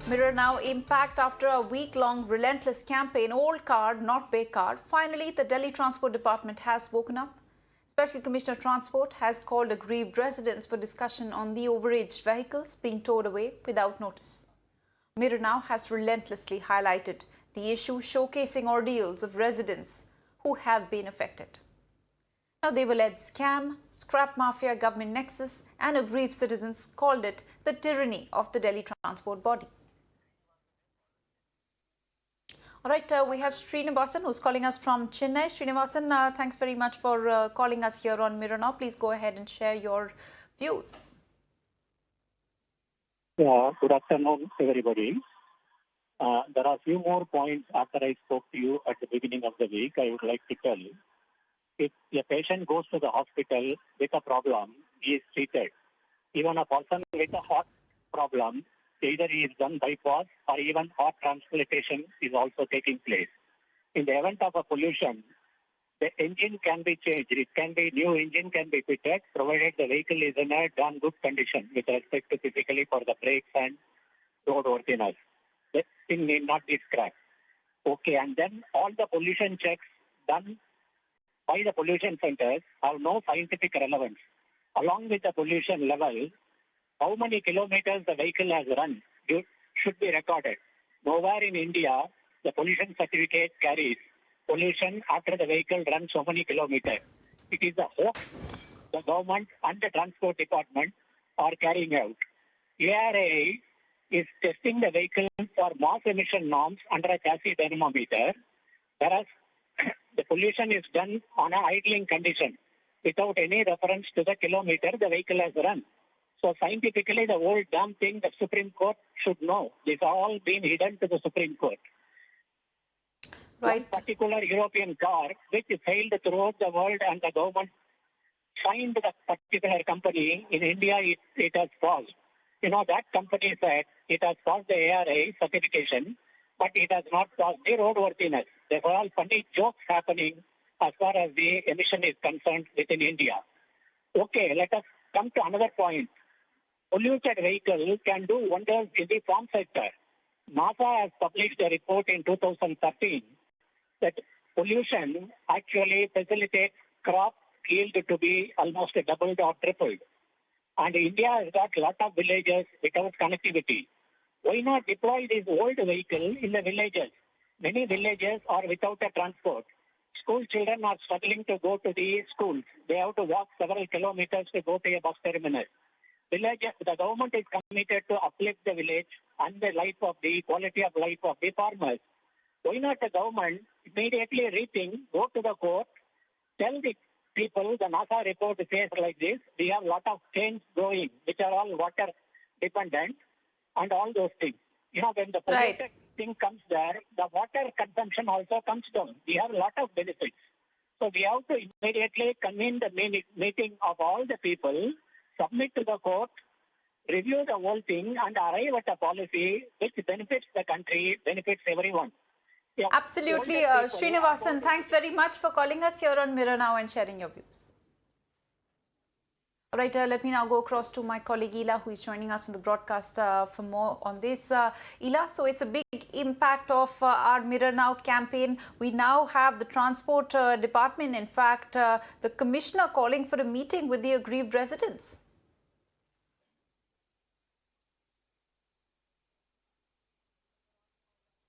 Mirror now impact after a week-long relentless campaign, old car, not bay car. Finally, the Delhi Transport Department has woken up. Special Commissioner Transport has called aggrieved residents for discussion on the overaged vehicles being towed away without notice. Mirror now has relentlessly highlighted the issue, showcasing ordeals of residents who have been affected. Now, they were led scam, scrap mafia, government nexus, and aggrieved citizens called it the tyranny of the Delhi transport body. All right, we have Srinivasan who's calling us from Chennai. Srinivasan, thanks very much for calling us here on Mirror Now. Please go ahead and share your views. Yeah, good afternoon, everybody. There are a few more points after I spoke to you at the beginning of the week I would like to tell. If a patient goes to the hospital with a problem, he is treated. Even a person with a heart problem, either he is done bypass or even heart transplantation is also taking place. In the event of a pollution, the engine can be changed. It can be new engine can be fitted, provided the vehicle is in a damn good condition with respect to physically for the brakes and roadworthiness. The thing need not be scrapped. Okay, and then all the pollution checks done by the pollution centers have no scientific relevance. Along with the pollution level, how many kilometers the vehicle has run should be recorded. Nowhere in India, the pollution certificate carries pollution after the vehicle runs so many kilometers. It is a hoax the government and the transport department are carrying out. ARA is testing the vehicle for mass emission norms under a chassis dynamometer, whereas the pollution is done on an idling condition without any reference to the kilometer the vehicle has run. So scientifically, the whole damn thing the Supreme Court should know. These are all been hidden to the Supreme Court. Right. One particular European car which failed throughout the world and the government fined the particular company. In India, it has passed. You know, that company said it has passed the ARA certification, but it has not passed the roadworthiness. There are all funny jokes happening as far as the emission is concerned within India. Okay, let us come to another point. Polluted vehicle can do wonders in the farm sector. NASA has published a report in 2013 that pollution actually facilitates crop yield to be almost doubled or tripled. And India has got a lot of villages without connectivity. Why not deploy this old vehicle in the villages? Many villages are without a transport. School children are struggling to go to the schools. They have to walk several kilometers to go to a bus terminus. The government is committed to uplift the village and the life of the quality of life of the farmers. Why not the government immediately rethink, go to the court, tell the people, the NASA report says like this, we have a lot of chains going, which are all water dependent and all those things. You know, when the polluted thing comes there, the water consumption also comes down. We have a lot of benefits. So we have to immediately convene the meeting of all the people, submit to the court, review the whole thing and arrive at a policy which benefits the country, benefits everyone. Yeah. Absolutely. Srinivasan, thanks very much for calling us here on Mirror Now and sharing your views. All right, let me now go across to my colleague Ila, who is joining us on the broadcast for more on this. Ila, so it's a big impact of our Mirror Now campaign. We now have the transport department, in fact, the commissioner calling for a meeting with the aggrieved residents.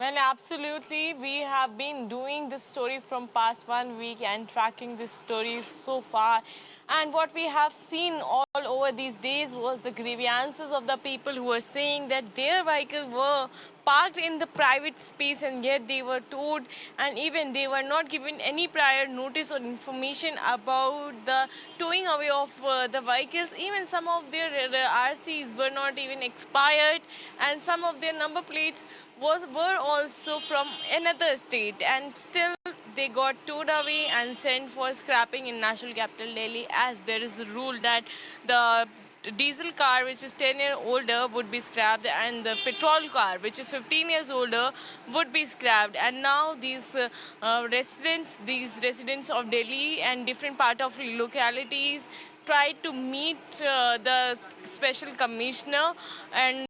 Well, absolutely. We have been doing this story from past 1 week and tracking this story so far. And what we have seen all over these days was the grievances of the people who were saying that their vehicles were parked in the private space and yet they were towed, and even they were not given any prior notice or information about the towing away of the vehicles. Even some of their RCs were not even expired, and some of their number plates were also from another state, and still they got towed away and sent for scrapping in national capital Delhi, as there is a rule that the diesel car which is 10 years older would be scrapped and the petrol car which is 15 years older would be scrapped. And now these residents of Delhi and different part of localities tried to meet the special commissioner, and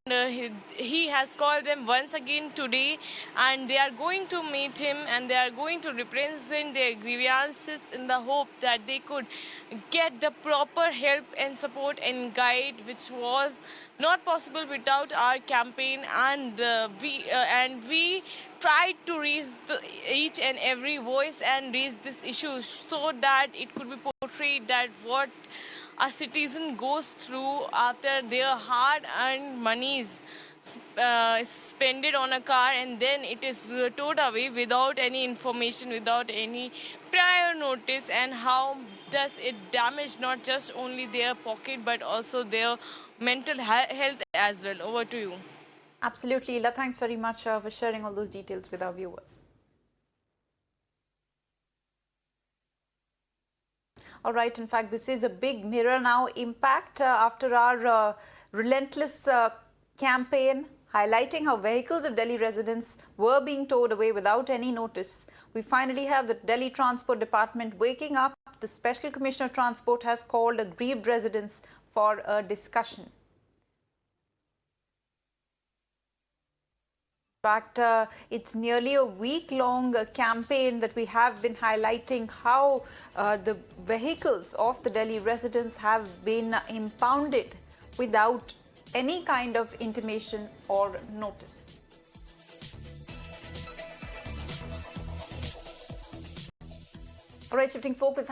he has called them once again today, and they are going to meet him and they are going to represent their grievances in the hope that they could get the proper help and support and guide, which was not possible without our campaign. And we tried to raise each and every voice and raise this issue so that it could be portrayed that what a citizen goes through after their hard-earned monies spended on a car, and then it is towed away without any information, without any prior notice, and how does it damage not just only their pocket but also their mental health as well. Over to you. Absolutely, Ila. Thanks very much for sharing all those details with our viewers. All right, in fact, this is a big mirror now impact after our relentless campaign highlighting how vehicles of Delhi residents were being towed away without any notice. We finally have the Delhi Transport Department waking up. The Special Commissioner of Transport has called aggrieved residents for a discussion. In fact, it's nearly a week-long campaign that we have been highlighting how the vehicles of the Delhi residents have been impounded without any kind of intimation or notice. All right, shifting focus.